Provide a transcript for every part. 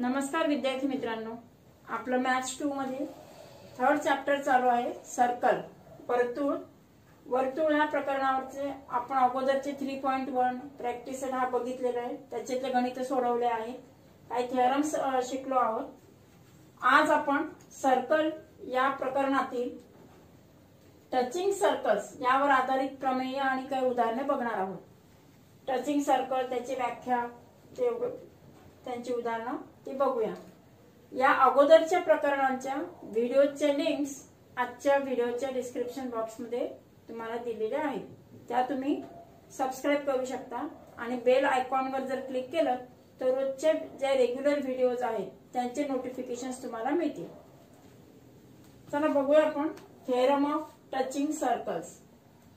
नमस्कार विद्यार्थी मित्रांनो, आपलं मॅथ्स 2 मध्ये थर्ड चॅप्टर चालू आहे. सर्कल, वर्तुळ. वर्तुळ ह्या प्रकरणावरचे आपण अगोदरचे 3.1 प्रॅक्टिस हा बघितलेला आहे. त्याच्यातले गणित सोडवले आहेत, काही थेरम्स शिकलो आहोत. आज आपण सर्कल या प्रकरणातील टचिंग सर्कल्स यावर आधारित प्रमेय आणि काही उदाहरणे बघणार आहोत. टचिंग सर्कल, त्याची व्याख्या, त्यांची उदाहरणं ती बघूया. या अगोदरच्या प्रकरणांच्या व्हिडिओचे लिंक्स आजच्या व्हिडिओच्या डिस्क्रिप्शन बॉक्स मध्ये तुम्हाला दिलेले आहेत. त्या तुम्ही सबस्क्राइब करू शकता आणि बेल आयकॉनवर जर क्लिक केलं तर रोजचे जे रेग्युलर व्हिडिओज आहेत त्यांचे नोटिफिकेशन्स तुम्हाला मिळतील. चला बघूया आपण थेरम ऑफ टचिंग सर्कल्स,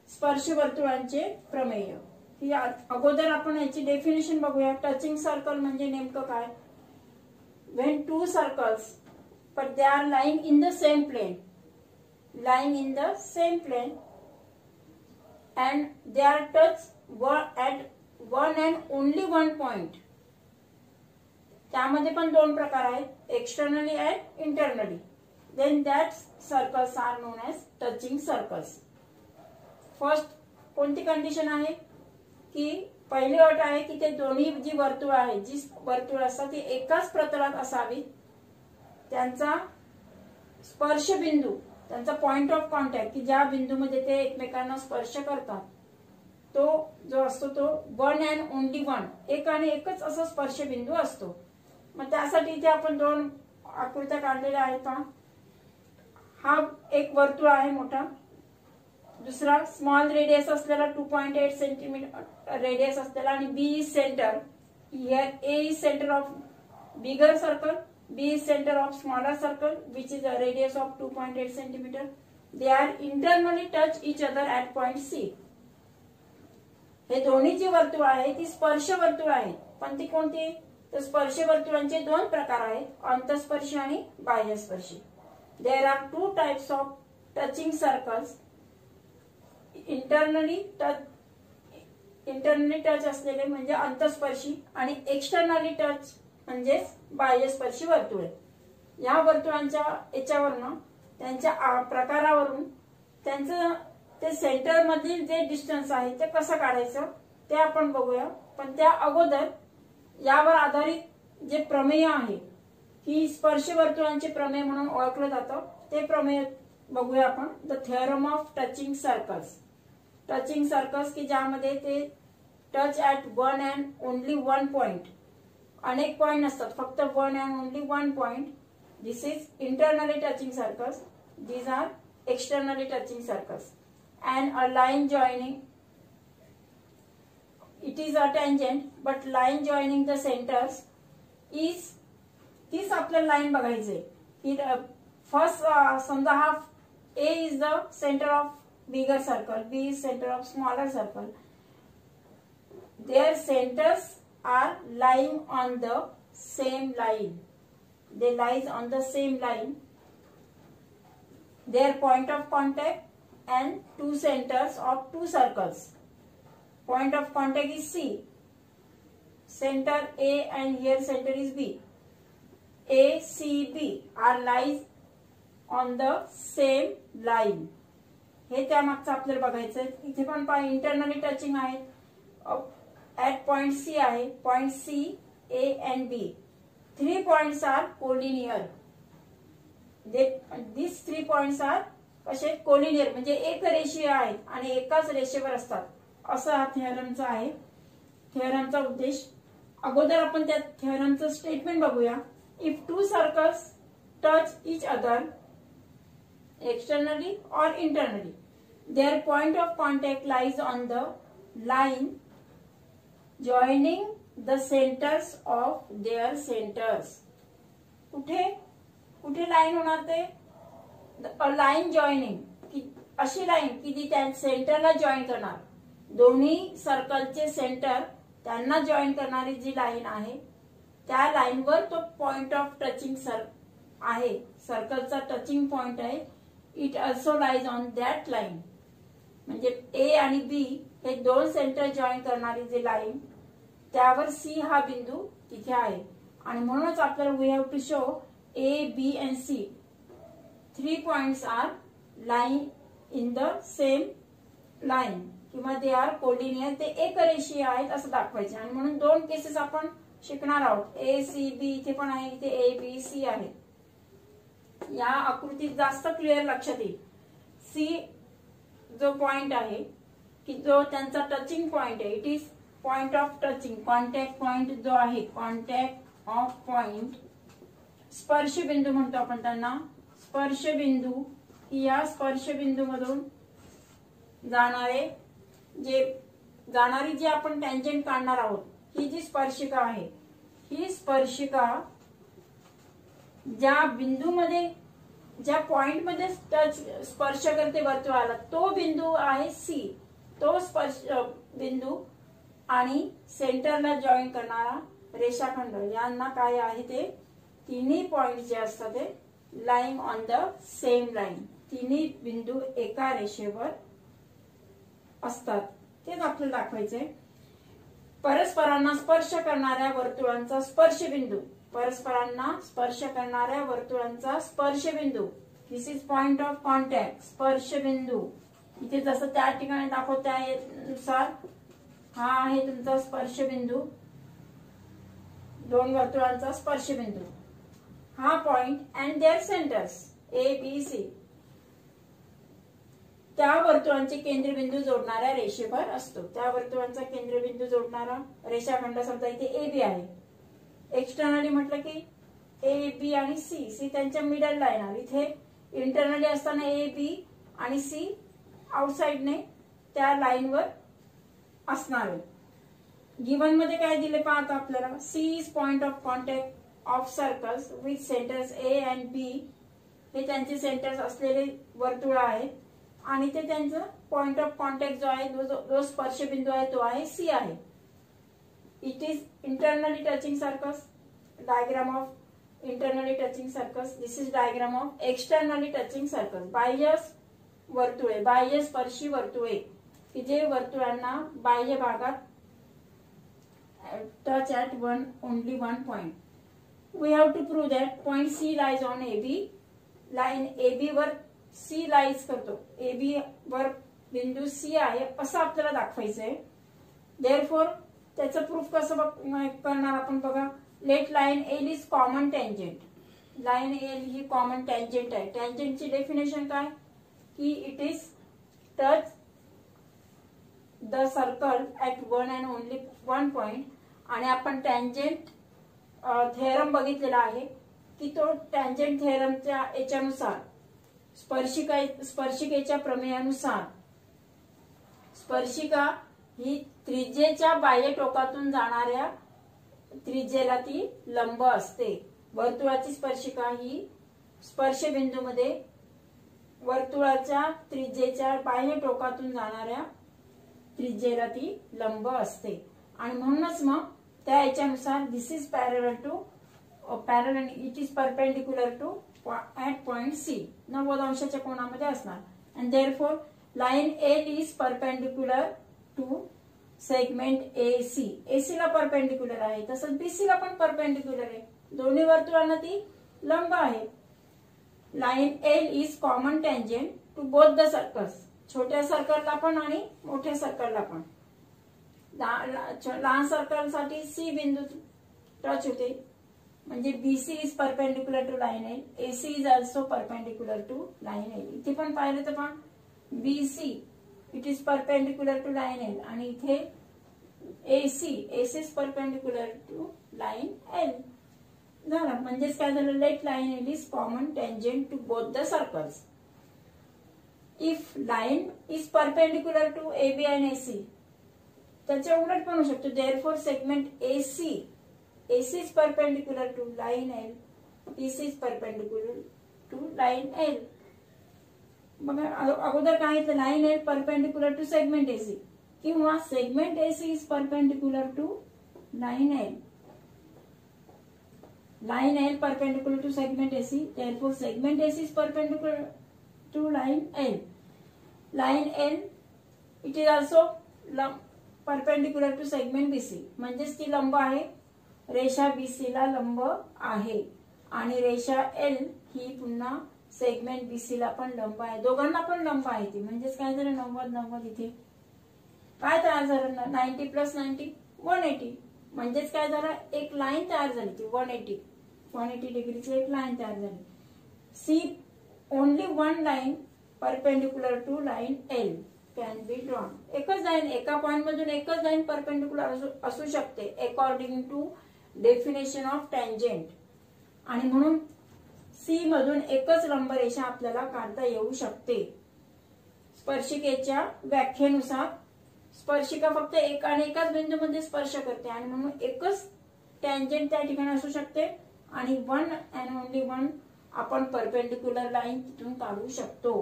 स्पर्श वर्तुळांचे प्रमेय. ही अगोदर आपण याची डेफिनेशन बघूया. टचिंग सर्कल म्हणजे नेमकं काय? when two circles but they are lying in the same plane and they are touched at one and only one point. त्यामध्ये पण दोन प्रकार आहेत, externally and internally. then that circles are known as touching circles. First कोणती condition आहे की पहिली अट आहे की ते दोन्ही जी वर्तुळ आहे, जी वर्तुळ असतात ती एकाच प्रतलात असावी. त्यांचा स्पर्श बिंदू, त्यांचा पॉइंट ऑफ कॉन्टॅक्ट की ज्या बिंदूमध्ये ते एकमेकांना स्पर्श करतात तो जो असतो तो वन अँड ओनली वन, एक आणि एकच असा स्पर्श बिंदू असतो. मग त्यासाठी इथे आपण दोन आकृत्या काढलेल्या आहेत. हा एक वर्तुळ आहे मोठा, दुसरा स्मॉल रेडियस असलेला 2.8 सेंटीमीटर रेडियस असलेला आणि B is centre. Here A is centre of bigger circle, B is centre of smaller circle which is a radius of 2.8 centimetre. They are internally touch each other at point C. हे दोन्ही जी वर्तुळ आहे ती स्पर्श वर्तुळ आहेत. पण ती कोणती? तर स्पर्श वर्तुळांचे दोन प्रकार आहेत, अंतस्पर्शी आणि बाह्यस्पर्शी. There are two types of touching circles. Internally touch असलेले म्हणजे अंतस्पर्शी आणि एक्सटर्नली टच म्हणजे बाह्यस्पर्शी वर्तुळे. या वर्तुळांच्या याच्यावरनं, त्यांच्या प्रकारावरून त्यांचं ते सेंटर मधील जे डिस्टन्स आहे ते कसं काढायचं ते आपण बघूया. पण त्या अगोदर यावर आधारित जे प्रमेय आहे की स्पर्श वर्तुळांचे प्रमेय म्हणून ओळखलं जातं, ते प्रमेय बघूया आपण. The theorem of touching circles. Touching circles की ज्यामध्ये ते touch at one and only one point, अनेक पॉइंट नसतात, फक्त one and only one point. This is internally touching circles. These are externally touching circles. And a line joining, it is a tangent but line joining the centres is, तीच आपल्याला line बघायची की first समजा हा A is the centre of bigger circle, B is center of smaller circle. Their centers are lying on the same line. They lies on the same line. Their point of contact and two centers of two circles. Point of contact is C. Center A and here center is B. A, C, B are lies on the same line. हे त्यामागचं आपल्याला बघायचंय. इथे पण internally touching आहे, at point C आहे. Point C, A and B, 3 points are collinear. This 3 points are कसे? Collinear म्हणजे एक रेषीय आहेत आणि एकाच रेषेवर असतात, असं हा थेरमचा आहे. थेरमचा उद्देश अगोदर आपण त्या थेरमचं स्टेटमेंट बघूया. If two circles touch each other externally or internally, their point of contact lies on the line joining the centers of their centers. कुठे कुठे लाईन होणार ते? लाईन जॉईनिंग, की अशी लाईन की जी त्या सेंटरला जॉईन करणार, दोन्ही सर्कलचे सेंटर त्यांना जॉईन करणारी जी लाईन आहे त्या लाईनवर तो पॉइंट ऑफ टचिंग आहे, सर्कलचा टचिंग पॉइंट आहे. It also lies on that line. म्हणजे ए आणि बी हे दोन सेंटर जॉईन करणारी जी लाईन, त्यावर सी हा बिंदू तिथे आहे आणि म्हणूनच आपल्याला we have to show A B and C 3 points are line in the same line किंवा दे आर कोलिनियर, ते एकरेषीय आहेत असं दाखवायचे. आणि म्हणून 2 केसेस आपण शिकणार आहोत. ए सी बी इथे पण आहे, इथे ए बी सी आहे. या आकृतीत जास्त क्लिअर लक्षात येईल. सी जो पॉइंट आहे की जो त्यांचा टचिंग पॉइंट आहे, it is point of touching, contact point जो आहे, कॉन्टॅक्ट ऑफ पॉइंट, स्पर्श बिंदू म्हणतो आपण त्यांना. स्पर्श बिंदू की या स्पर्श बिंदू मधून जाणारी जी आपण टँजंट काढणार आहोत, ही जी स्पर्शिका आहे, ही स्पर्शिका ज्या बिंदूमध्ये, ज्या पॉइंट मध्ये स्पर्श करते वर्तुळाला, तो बिंदू आहे सी. तो स्पर्श बिंदू आणि सेंटरला जॉईन करणारा रेषाखंड यांना काय आहे, ते तिन्ही पॉइंट जे असतात ते line on the same line, तिन्ही बिंदू एका रेषेवर असतात. तेच आपल्याला दाखवायचंय. परस्परांना स्पर्श करणाऱ्या वर्तुळांचा स्पर्शबिंदू, परस्परांना स्पर्श करणाऱ्या वर्तुळांचा स्पर्शबिंदू, दिस इज पॉइंट ऑफ कॉन्टॅक्ट, स्पर्शबिंदू. इथे जसं त्या ठिकाणी दाखवत त्यानुसार हा आहे तुमचा स्पर्शबिंदू, 2 वर्तुळांचा स्पर्शबिंदू. हा point and their centres A B C, त्या वर्तुळांचे केंद्रबिंदू जोडणाऱ्या रेषेवर असतो. त्या वर्तुळांचा केंद्रबिंदू जोडणारा रेषाखंड समजा इथे ए बी आहे. एक्सटर्नली म्हटलं की ए बी आणि सी, सी त्यांच्या मिडल ला येणार. इथे इंटरनली असताना ए बी आणि सी आउटसाइडने त्या लाईनवर असणार आहे. गिवन मध्ये काय दिले पाहता आपल्याला, C is point of contact of circles with centres A and B, हे त्यांचे सेंटर्स असलेले वर्तुळ आहेत आणि ते त्यांचं पॉइंट ऑफ कॉन्टॅक्ट जो आहे, जो स्पर्शबिंदू आहे तो आहे सी आहे. It is internally touching circles, diagram of internally touching circles. This is diagram of externally touching circles. बाह्य वर्तुळे, बाह्य स्पर्शी वर्तुळे की जे वर्तुळांना बाह्य भागात touch at only one point. We have to prove that point C lies on A B, line A B वर सी लाईज करतो, ए बी वर बिंदू सी आहे असं आपल्याला दाखवायचंय. देअरफॉर त्याचं प्रूफ कसं करणार आपण बघा. Let line L is common tangent, line L ही कॉमन टँजंट आहे. टँजंटची डेफिनेशन काय की it is touch the circle at one and only one point. आणि आपण टँजंट थेरम बघितलेला आहे की तो टँजंट थेरमच्या याच्यानुसार, स्पर्शिकेच्या प्रमेयानुसार, स्पर्शिका ही त्रिज्येच्या बाह्य टोकातून जाणाऱ्या त्रिज्येला ती लंब असते. वर्तुळाची स्पर्शिका ही स्पर्शबिंदूमध्ये वर्तुळाच्या त्रिज्येच्या बाह्य टोकातून जाणाऱ्या त्रिज्येला ती लंब असते. आणि म्हणूनच मग त्या याच्यानुसार this is parallel to parallel, it is perpendicular to at point C, 90 अंशाच्या कोनामध्ये असणार. And therefore line L is perpendicular to segment A C, A C ला परपेंडिक्युलर आहे, तसंच बी सी ला पण परपेंडिक्युलर आहे. दोन्ही वर्तुळांना ती लंब आहे. Line L is common tangent to both the circles, छोट्या सर्कलला पण आणि मोठ्या सर्कलला पण. लहान सर्कल साठी सी बिंदू टच होते, म्हणजे BC is perpendicular to line L, AC is also perpendicular to line L. इथे पण पाहिलं तर पण BC it is perpendicular to line L आणि इथे AC is perpendicular to line L. झालं, म्हणजेच काय झालं, let line L is common tangent to both the circles. If line is perpendicular to A B and AC, त्याच्या उलट पण होऊ शकतो. Therefore segment AC is perpendicular to line L, BC is perpendicular to line L. बघा अगोदर काय येतं, line L perpendicular to segment AC किंवा segment AC is perpendicular to line L. Line L perpendicular to segment AC, therefore segment AC is perpendicular to line L. Line L it is also perpendicular to segment BC, म्हणजेच ती लंब आहे रेषा BC ला लंब आहे आणि रेषा L ही पुन्हा सेगमेंट BC ला पण लंब आहे, दोघांना पण लंब आहे ती. म्हणजेच काय झालं 90 इथे काय तयार झालं 90 + 90 180. म्हणजेच काय झालं एक लाईन तयार झाली ती 180 डिग्रीची एक लाईन तयार झाली. C only one line perpendicular to line L can be drawn. एकच लाईन एका पॉइंट मधून एकच लाईन परपेंडिक्युलर असू शकते according to definition of tangent. आणि म्हणून सी मधून एकच लंबरेषा आपल्याला काढता येऊ शकते. स्पर्शिकेच्या व्याख्येनुसार स्पर्शिका फक्त एक आणि एकाच बिंदूमध्ये स्पर्श करते आणि म्हणून एकच टँजेंट त्या ठिकाणी असू शकते आणि वन अँड ओनली वन आपण परपेंडिक्युलर लाईन तिथून काढू शकतो.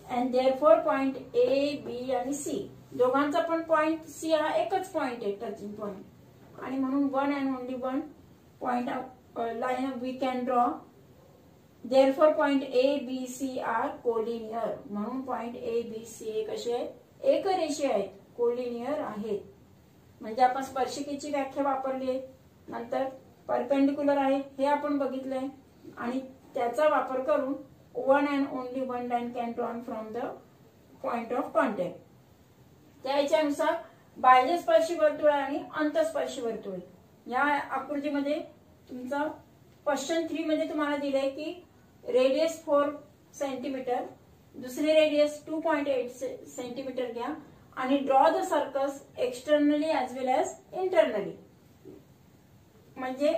And therefore point A, B आणि C दोघांचा पण पॉइंट C हा एकच पॉइंट आहे टचिंग पॉइंट आणि म्हणून one and only one point line we can draw. Therefore point A, B, C are collinear. म्हणून पॉइंट A, B, C कसे आहेत एकरेषीय आहेत, कोलिनियर आहेत. म्हणजे आपण स्पर्शिकेची व्याख्या वापरली आहे, नंतर परपेंडिक्युलर आहे हे आपण बघितलंय आणि त्याचा वापर करून one and only one line can drawn from the point of contact. त्याच्यानुसार बाह्यस्पर्शी वर्तुळ आणि अंतस्पर्शी वर्तुळ. या आकृतीमध्ये तुमचा क्वेश्चन 3 मध्ये तुम्हाला दिलंय की रेडियस 4 सेंटीमीटर, दुसरे रेडियस 2.8 सेंटीमीटर घ्या आणि draw the circles externally as well as internally. म्हणजे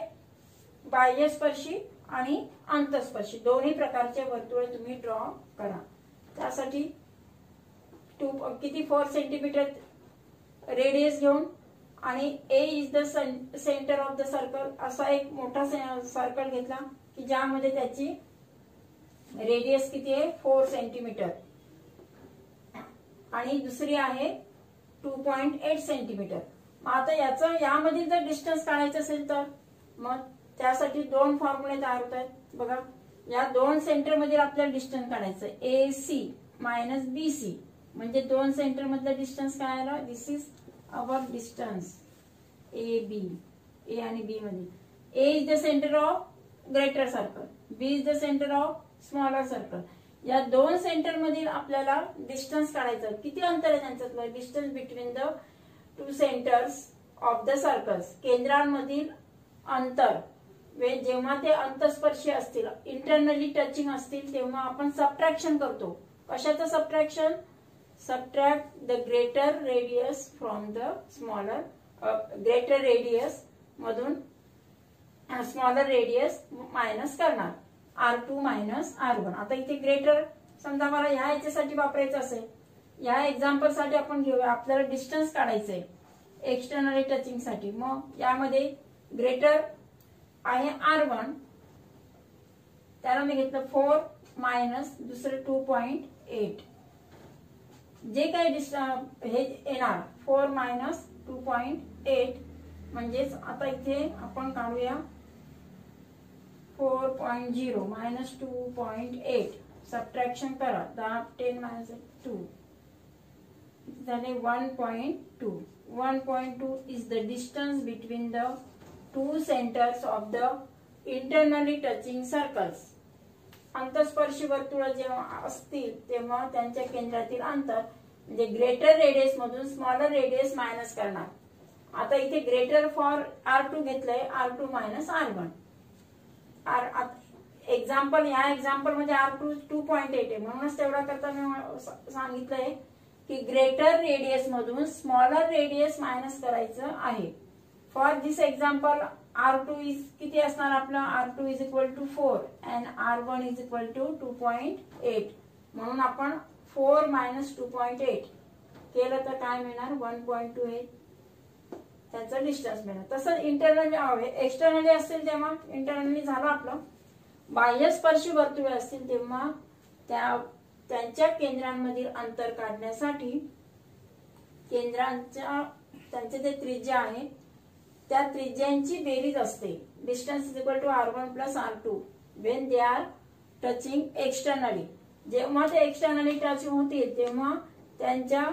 बाह्यस्पर्शी आणि अंतस्पर्शी दोन्ही प्रकारचे वर्तुळ तुम्ही ड्रॉ करा. त्यासाठी किती 4 सेंटीमीटर रेडियस घेऊन आणि A is the centre of the circle असा एक मोठा सर्कल घेतला की ज्यामध्ये त्याची रेडियस किती आहे 4 सेंटीमीटर आणि दुसरी आहे 2.8 सेंटीमीटर. मग आता यामधील जर डिस्टन्स काढायचं असेल तर मग त्यासाठी दोन फॉर्म्युले तयार होत आहेत बघा. या दोन सेंटर मधील आपल्याला डिस्टन्स काढायचं AC मायनस BC म्हणजे दोन सेंटर मधला डिस्टन्स काय आला. This is our distance AB, A आणि B मध्ये. A is the centre of greater circle, B is the centre of smaller circle. या दोन सेंटर मधील आपल्याला डिस्टन्स काढायचं. किती अंतर आहे त्यांच्यातलं distance between the two centres of the circles. केंद्रांमधील अंतर जेव्हा ते अंतस्पर्शी असतील इंटरनली टचिंग असतील तेव्हा आपण सबट्रॅक्शन करतो. कशाचं subtraction. Subtract the greater radius from the smaller. Greater radius मधून स्मॉलर रेडियस मायनस करणार. R2 minus R1. आता इथे ग्रेटर समजा मला ह्या याच्यासाठी वापरायचं असेल, या एक्झाम्पल साठी आपण घेऊया. आपल्याला डिस्टन्स काढायचंय एक्सटर्नली टचिंग साठी. मग यामध्ये ग्रेटर आहे R1 त्याला मी घेतलं 4 मायनस दुसरं 2.8. जे काही हे येणार 4 मायनस 2.8 म्हणजेच आता इथे आपण काढूया 4.0 मायनस 2.8 सबट्रॅक्शन करा. 10 मायनस 2 झाले 1.2. 1.2 is the distance between the two centres of the internally touching circles. अंतस्पर्शी वर्तुळ जेव्हा असतील तेव्हा त्यांच्या केंद्रातील अंतर म्हणजे ग्रेटर रेडियस मधून स्मॉलर रेडियस मायनस करणार. आता इथे ग्रेटर फॉर R2 घेतलंय R2 मायनस R1. एक्झाम्पल या एक्झाम्पल मध्ये R2 2.8 आहे म्हणूनच तेवढा करता मी सांगितलंय की ग्रेटर रेडियस मधून स्मॉलर रेडियस मायनस करायचं आहे. For this example R2 is किती असणार आपलं. R2 is equal to 4 and R1 is equal to 2.8. म्हणून आपण 4 मायनस 2.8 केलं तर काय मिळणार 1.28 त्याचं डिस्टन्स मिळणार. तसंच इंटरनली एक्सटर्नली असतील तेव्हा इंटरनली झालं आपलं. बाह्यस्पर्शी वर्तुळे असतील तेव्हा त्यांच्या केंद्रांमधील अंतर काढण्यासाठी त्यांचे जे त्रिज्या आहे त्या त्रिज्यांची बेरीज असते. Distance is equal to R1 plus R2 when they are touching externally. जेव्हा ते एक्सटर्नली टच होतील तेव्हा त्यांच्या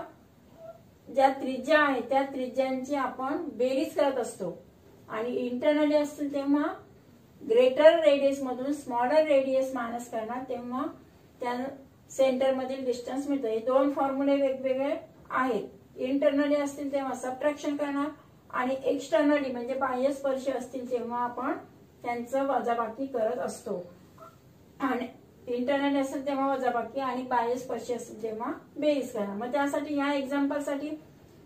ज्या त्रिज्या आहेत त्या त्रिज्यांची आपण बेरीज करत असतो. आणि इंटरनली असतील तेव्हा ग्रेटर रेडियस मधून स्मॉलर रेडियस मायनस करणार, तेव्हा त्या सेंटर मधील डिस्टन्स मिळतं. हे दोन फॉर्म्युले वेगवेगळे आहेत. इंटरनली असतील तेव्हा सबट्रॅक्शन करणार आणि एक्सटर्नली म्हणजे बाह्य स्पर्श असतील तेव्हा आपण त्यांचं वजाबाकी करत असतो. आणि इंटरनली असेल तेव्हा वजाबाकी आणि बाह्य स्पर्श असेल तेव्हा बेरीज करणार. मग त्यासाठी या एक्झाम्पल साठी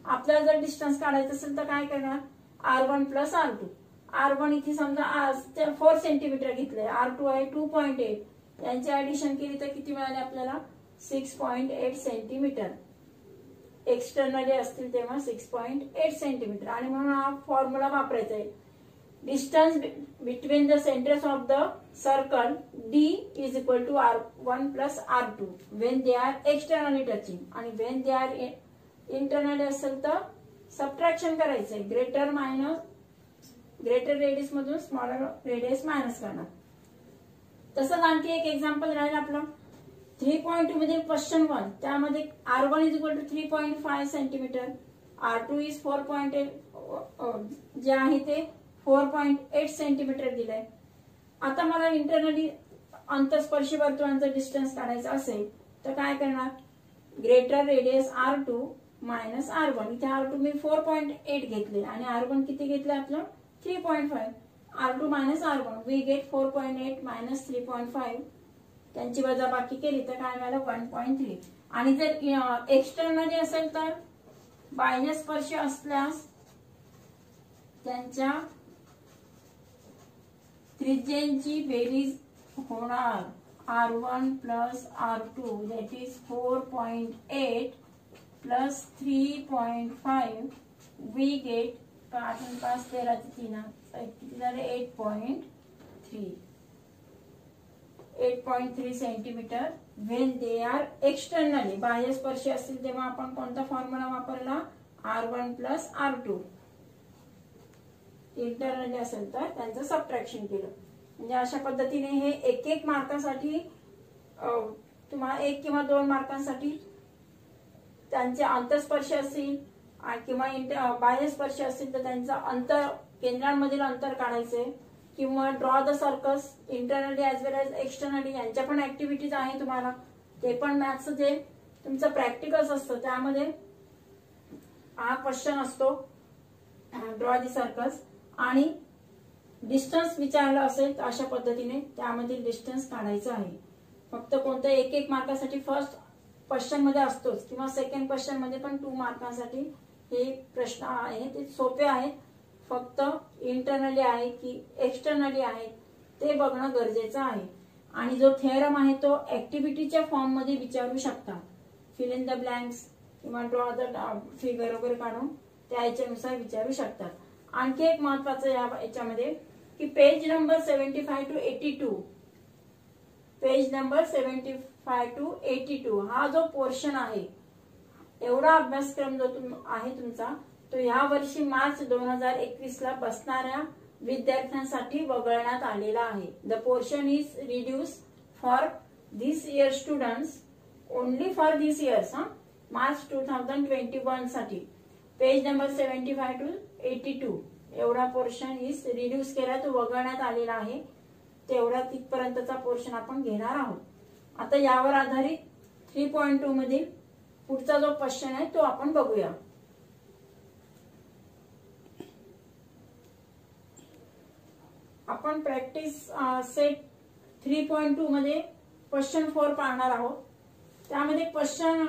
आपल्याला जर डिस्टन्स काढायचं असेल तर काय करणार, R1 प्लस R2. R1 इथे समजा 4 सेंटीमीटर घेतले, R2 आहे 2.8, यांची ऍडिशन केली तर किती मिळाले आपल्याला 6.8 सेंटीमीटर. एक्सटर्नली असतील तेव्हा 6.8 सेंटीमीटर. आणि म्हणून हा फॉर्म्युला वापरायचा आहे. Distance between the centres of the circle D is equal to R1 plus R2 when they are externally touching. आणि वेन दे आर इंटरनली असेल तर सबट्रॅक्शन करायचंय. ग्रेटर रेडियस मधून स्मॉलर रेडियस मायनस करणार. तसंच आणखी एक एक्झाम्पल राहील आपलं 3.2 मध्ये क्वेश्चन 1. त्यामध्ये R1 is equal to 3.5 centimetre, R2 is 4.8 जे आहे ते 4.8 सेंटीमीटर दिलंय. आता मला इंटरनली अंतस्पर्शी वर्तुळांचं डिस्टन्स काढायचं असेल तर काय करणार, greater radius R2 minus R1. इथे R2 मी 4.8 घेतले आणि R1 किती घेतले आपलं 3.5. R2 minus R1 we get 4.8 minus 3.5. त्यांची वजाबाकी केली तर काय मिळालं 1.3. आणि जर एक्सटर्नली असेल तर बाह्य स्पर्श असल्यास त्यांच्या त्रिज्येची बेरीज होणार R1 plus R2 that is 4.8 plus 3.5. We get 8 आणि 5 13 3 किती झाले 8.3 centimetre. When they are externally बाह्य स्पर्श असतील तेव्हा आपण कोणता फॉर्म्युला वापरला R1 प्लस R2. इंटरनली असेल तर त्यांचं सबट्रॅक्शन केलं. म्हणजे अशा पद्धतीने हे एक मार्कासाठी तुम्हाला 1 किंवा 2 मार्कांसाठी त्यांचे अंतस्पर्श असतील किंवा बाह्य स्पर्श असतील तर त्यांचं अंतर केंद्रांमधील अंतर काढायचे किंवा draw the circles internally as well as externally यांच्या पण ऍक्टिव्हिटीज आहे तुम्हाला. ते पण मॅथ्स जे तुमचं प्रॅक्टिकल्स असतं त्यामध्ये हा क्वेश्चन असतो ड्रॉ द सर्कल्स. आणि डिस्टन्स विचारलं असेल तर अशा पद्धतीने त्यामधील डिस्टन्स काढायचं आहे. फक्त कोणत्या 1 मार्कासाठी फर्स्ट क्वेश्चन मध्ये असतोच किंवा सेकंड क्वेश्चन मध्ये पण 2 मार्कांसाठी हे प्रश्न आहे ते सोपे आहेत. फक्त इंटरनली आहे की एक्सटर्नली आहे ते बघणं गरजेचं आहे. आणि जो थेरम आहे तो ऍक्टिव्हिटीच्या फॉर्म मध्ये विचारू शकता. फिल इन द ब्लँक्स किंवा ड्रॉ द फिगर वगैरे काढून त्या याच्यानुसार विचारू शकतात. आणखी एक महत्वाचं याच्यामध्ये की page number 75 to 82 page number 75 to 82 हा जो पोर्शन आहे एवढा अभ्यासक्रम जो आहे तुमचा तो या वर्षी मार्च 2021 ला बसणाऱ्या विद्यार्थ्यांसाठी वगळण्यात आलेला आहे. The portion is reduce for this year students only for this years March 2021 साठी. पेज नंबर 75 to 82 एवढा पोर्शन इज रिड्यूस केला तो वगळण्यात आलेला आहे. तेवढा तिथपर्यंतचा पोर्शन आपण घेणार आहोत. आता यावर आधारित 3.2 मधील पुढचा जो क्वेश्चन आहे तो आपण बघूया. आपण प्रॅक्टिस सेट 3.2 मध्ये क्वेश्चन 4 पाहणार आहोत. त्यामध्ये क्वेश्चन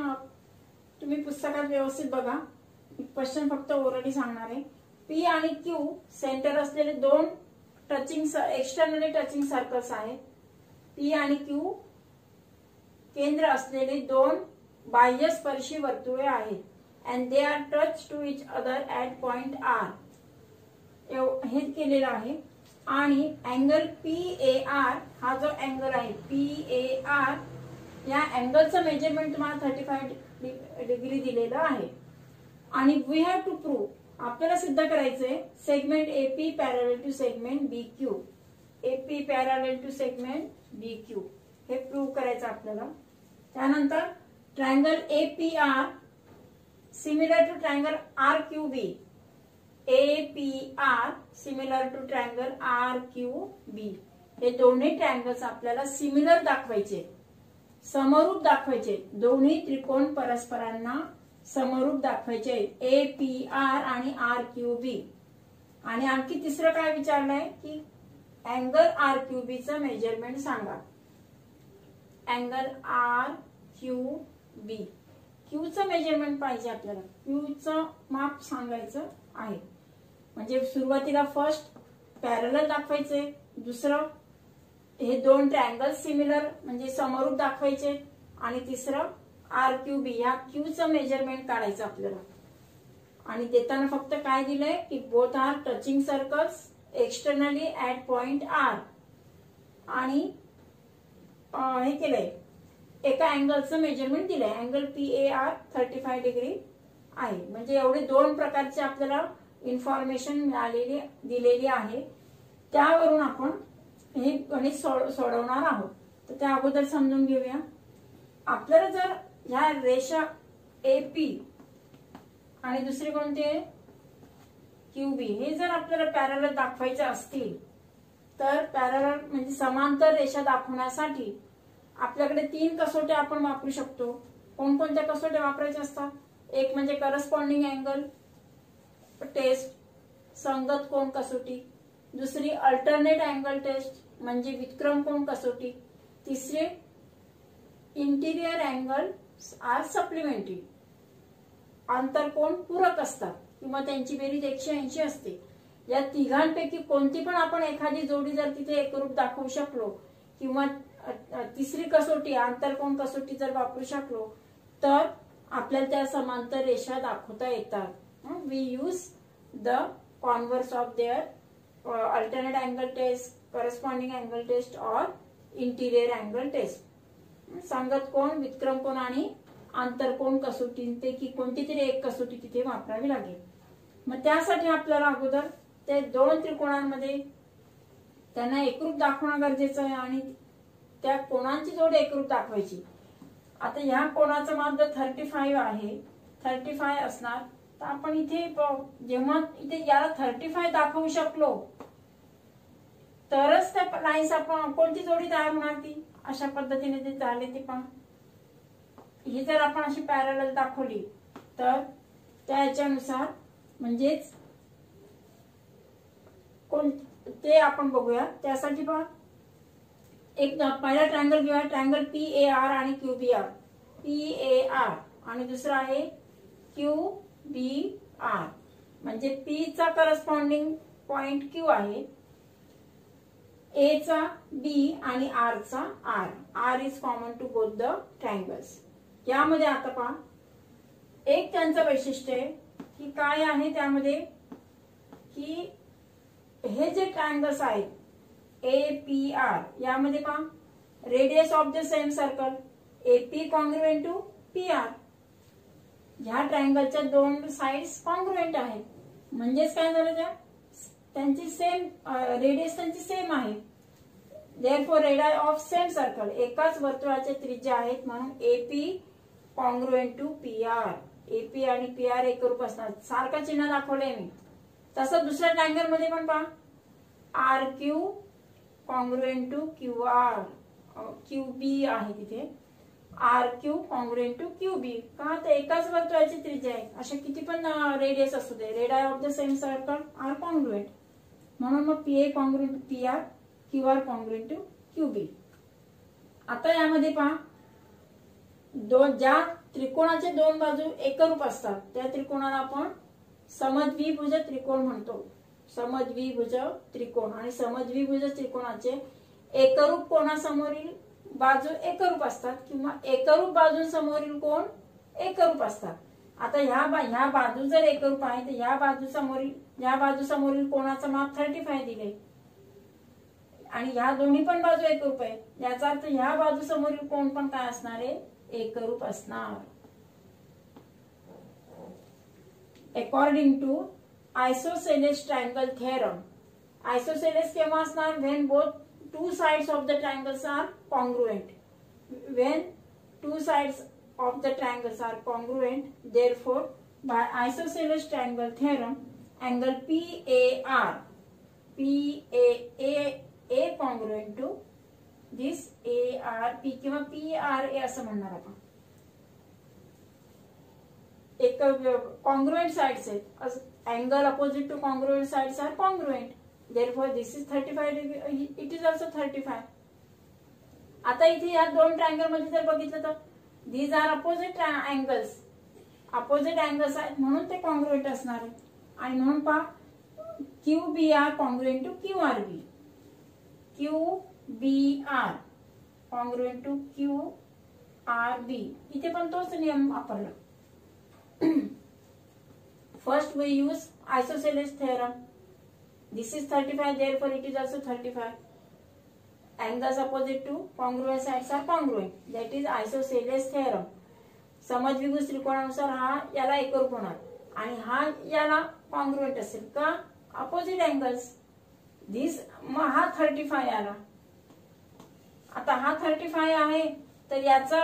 तुम्ही पुस्तकात व्यवस्थित बघा. क्वेश्चन फक्त ओरली सांगणार आहे. पी आणि क्यू सेंटर असलेले 2 टचिंग एक्सटर्नली टचिंग सर्कल्स आहेत. पी आणि क्यू केंद्र असलेले 2 बाह्य स्पर्शी वर्तुळे आहेत. And they are touch to each other at point R. हे केलेलं आहे. आणि अँगल PAR हा जो अँगल आहे PAR या अँगलचं मेजरमेंट तुम्हाला 35 डिग्री दिलेलं आहे. आणि वी हॅव टू प्रूव्ह आपल्याला सिद्ध करायचंय segment AP parallel to segment BQ. AP parallel to segment BQ हे प्रूव्ह करायचं आपल्याला. त्यानंतर triangle APR similar to triangle RQB. APR similar to triangle RQB. हे दोन्ही ट्रायंगल्स आपल्याला सिमिलर दाखवायचे, समरूप दाखवायचे. दोन्ही त्रिकोण परस्परांना समरूप दाखवायचे, APR आणि RQB. आणि आणखी तिसरं काय विचारलंय की अँगल RQB चं मेजरमेंट सांगा. अँगल RQB, Q चं मेजरमेंट पाहिजे आपल्याला, Q चं माप सांगायचं आहे. म्हणजे सुरुवातीला फर्स्ट पॅरलल दाखवायचे, दुसरं हे दोन ट्रायंगल सिमिलर म्हणजे समरूप दाखवायचे, आणि तिसरं RQB या Q चं मेजरमेंट काढायचं आपल्याला. आणि देताना फक्त काय दिलंय की both are touching circles externally at point R. आणि हे केलंय एका अँगलचं मेजरमेंट दिलंय, अँगल PAR 35 डिग्री आहे. म्हणजे एवढे दोन प्रकारचे आपल्याला इन्फॉर्मेशन मिळालेली दिलेली आहे. त्यावरून आपण हे गणित सोडवणार आहोत. तर त्या अगोदर समजून घेऊया. आपल्याला जर ह्या रेषा AP आणि दुसरी कोणती आहे QB हे जर आपल्याला पॅरलल दाखवायचे असतील तर पॅरलल म्हणजे समांतर रेषा दाखवण्यासाठी आपल्याकडे 3 कसोट्या आपण वापरू शकतो. कोणकोणत्या कसोट्या वापरायच्या असतात? एक म्हणजे करस्पॉन्डिंग अँगल टेस्ट, संगत कोन कसोटी. दुसरी अल्टरनेट अँगल टेस्ट म्हणजे व्युत्क्रम कोन कसोटी. तिसरे इंटिरियर अँगल आर सप्लिमेंटरी, आंतरकोन पूरक असतात किंवा त्यांची बेरीज 180 असते. या तिघांपैकी कोणती पण आपण एखादी जोडी जर तिथे एकरूप दाखवू शकलो किंवा तिसरी कसोटी आंतरकोन कसोटी जर वापरू शकलो तर आपल्याला त्या समांतर रेषा दाखवता येतात. We use the converse of their alternate angle test, corresponding angle test और इंटिरियर अँगल टेस्ट. संगत कोन, व्युत्क्रम कोन आणि आंतरकोन कसोटींपैकी कोणती तरी एक कसोटी तिथे वापरावी लागेल. मग त्यासाठी आपल्याला अगोदर ते दोन त्रिकोणांमध्ये त्यांना एकरूप दाखवणं गरजेचं आहे आणि त्या कोणांची जोड एकरूप दाखवायची. आता ह्या कोणाचं माप जर 35 आहे, 35 असणार तर आपण इथे जेव्हा इथे याला 35 दाखवू शकलो तरच त्या लाईन्स आपण कोणती जोडी तयार होणार ती अशा पद्धतीने ते झाले ते पण. ही जर आपण अशी पॅरलल दाखवली तर त्याच्यानुसार म्हणजेच कोण ते आपण बघूया. त्यासाठी पहा एक पहिला ट्रायंगल घेऊया, ट्रायंगल PAR आणि QBR. PAR आणि दुसरा आहे QBR. म्हणजे P चा करस्पॉन्डिंग पॉइंट Q आहे, A चा B आणि R चा R. R is common to both the triangles. यामध्ये आता पहा एक त्यांचं वैशिष्ट्य आहे की काय आहे त्यामध्ये की हे जे ट्रायंगल्स आहेत APR यामध्ये पहा radius of the same circle AP congruent to PR. ह्या ट्रायंगलच्या दोन साइड्स कॉन्ग्रुएंट आहेत म्हणजेच काय झालं त्यांची सेम रेडियस त्यांची सेम आहे. Therefore radius of same circle एकाच वर्तुळाचे त्रिज्या आहेत म्हणून AP congruent to PR. AP आणि PR एकरूप असणार. सारखं चिन्ह दाखवलंय मी. तसं दुसऱ्या ट्रायंगल मध्ये पण पहा RQ congruent to QR. QB आहे तिथे RQ कॉन्ग्रुएंट टू QB. का तर एकाच वर्तुळाची त्रिज्या आहे. असे किती पण रेडियस असू दे, radius of the same circle are congruent म्हणून मग PA congruent to PR, QR congruent to QB. आता यामध्ये पहा ज्या त्रिकोणाचे दोन बाजू एकरूप असतात त्या त्रिकोणाला आपण समद्विभुज त्रिकोण म्हणतो. समद्विभुज त्रिकोण आणि समद्विभुज त्रिकोणाचे एकरूप कोणासमोरील बाजू एकरूप असतात किंवा एकरूप बाजूंसमोरील कोण एकरूप असतात. आता ह्या बाजू जर एकरूप आहे तर या बाजू समोरील कोणाचं माप 35 दिले आणि ह्या दोन्ही पण बाजू एकरूप आहेत. याचा अर्थ ह्या बाजू समोरील कोण पण काय असणार आहे एकरूप असणार. According to isosceles triangle theorem. Isosceles केव्हा असणार? When both two sides of the triangles are congruent. When two sides of the triangles are congruent, therefore by isosceles triangle theorem angle PAR, PAA congruent to this ARP किंवा PRA असं म्हणणार आपण. एक congruent sides आहेत. Angle opposite to congruent sides are congruent. Therefore this is 35 degree, it is also 35. आता इथे या दोन ट्रायंगल मध्ये जर बघितलं तर these are opposite angles, opposite angles आहेत म्हणून ते कॉन्ग्रुएंट असणार आहे. आणि म्हणून पहा QBR congruent to QRB, QBR congruent to QRB. इथे पण तोच नियम वापरला. First we use isosceles theorem. This is 35, therefore it is also 35. Angles opposite to congruent sides are congruent. That is isosceles theorem. समद्विभुज त्रिकोणानुसार हा याला एकरूप होणार आणि हा याला कॉन्ग्रुएंट असेल का अपोजिट अँगल्स. दिस हा 35 आला. आता हा 35 आहे तर याचा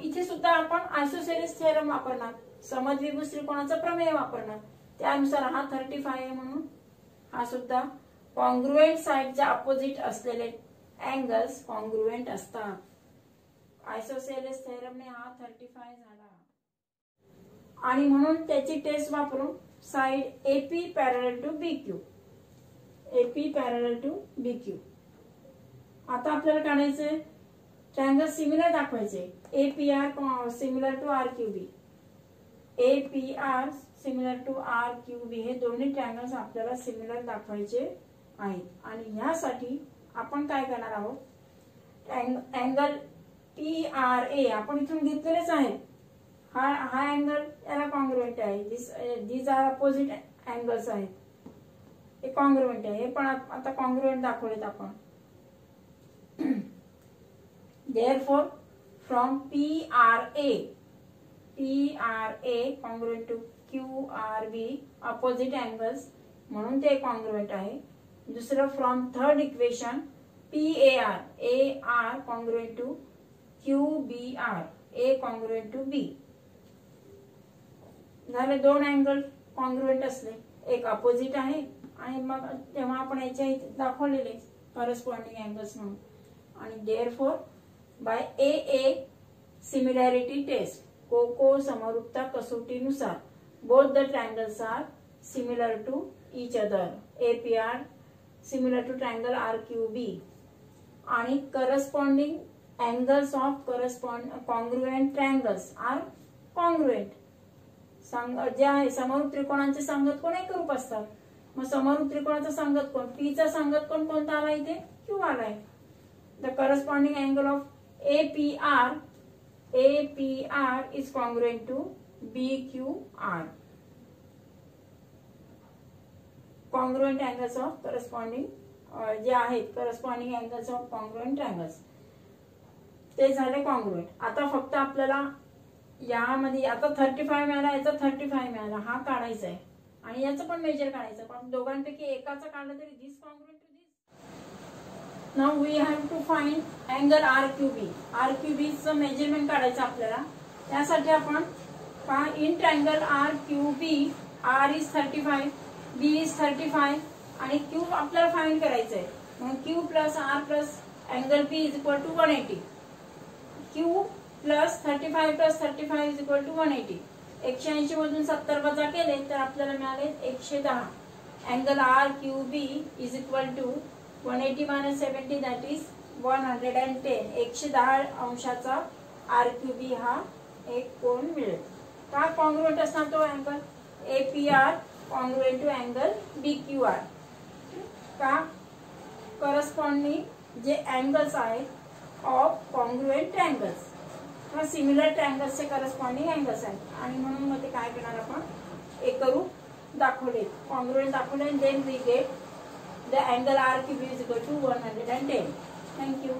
इथे सुद्धा आपण आयसोसेलेस थेरम वापरणार, समद्विभुज त्रिकोणाचा प्रमेय वापरणार. त्यानुसार हा 35 आहे म्हणून हा सुद्धा कॉन्ग्रुएंट साइडच्या अपोजिट असलेले अँगल्स कॉन्ग्रुएंट असतात. आयसोसेलेस थेरमने हा 35 झाला. आणि म्हणून त्याची टेस्ट वापरून side AP parallel to BQ, AP parallel to BQ. आता आपल्याला काढायचे ट्रायंगल सिमिलर दाखवायचे. APR similar to RQB, APR similar to RQB हे दोन्ही ट्रायंगल्स आपल्याला सिमिलर दाखवायचे आहेत. आणि यासाठी आपण काय करणार आहोत, अँगल PRA आपण इथून घेतलेलेच आहे. हा अँगल याला कॉन्ग्रुएंट आहे. दिस आर अपोजिट अँगल्स आहेत. हे कॉन्ग्रुएंट आहे. हे पण आता कॉन्ग्रुएंट दाखवलेत आपण. Therefore from PRA congruent to QRB opposite angles म्हणून ते कॉन्ग्रुएंट आहे. दुसरं from third equation AR congruent to QBR, A congruent to B. झाले दोन अँगल कॉन्ग्रुएंट असले, एक अपोजिट आहे आणि मग तेव्हा आपण याच्या इथे दाखवलेले करस्पॉन्डिंग अँगल्स म्हणून. आणि therefore by AA similarity test, कोको समरूपता कसोटीनुसार both the triangles are similar to each other. APR similar to triangle RQB आणि corresponding angles of congruent triangles are congruent. जे आहे समरूप त्रिकोणांचे संगत कोण एकरूप असतात. मग समरूप त्रिकोणाचा संगत कोण, P चा संगत कोण कोणता आला इथे, Q आलाय. The corresponding angle of APR is congruent to BQR. Congruent angles of corresponding जे आहेत corresponding angles of congruent triangles ते झाले कॉन्ग्रुएंट. आता फक्त आपल्याला यामध्ये आता 35 मिळाला, याचा 35 मिळाला, हा काढायचा आहे आणि याचं पण मेजर काढायचं. पण दोघांपैकी एकाचं काढलं तरी this congruent to this. Now we have to find angle RQB. RQB चं मेजरमेंट काढायचं आपल्याला. त्यासाठी आपण in triangle RQB R is 35, B is 35 आणि Q आपल्याला फाइंड करायचं आहे. म्हणून Q plus R plus angle B is equal to 180. Q plus 35 plus 35 is equal to 180. 180 मधून 70 वजा केले तर आपल्याला मिळाले 110. Angle RQB is equal to 180 minus 70 that is 110. 110 अंशाचा RQB हा एक कोन मिळेल. का कॉन्ग्रुएंट असणार तो angle APR congruent to angle BQR. का करस्पॉन्डिंग जे अँगल्स आहेत ऑफ कॉन्ग्रुएंट ट्रायंगल्स किंवा सिमिलर ट्रायंगल्सचे करस्पॉन्डिंग अँगल्स आहेत. आणि म्हणून मग ते काय करणार आपण एकरूप दाखवले, कॉन्ग्रुएंट दाखवले. Then we get the angle RQB is equal to 110. Thank you.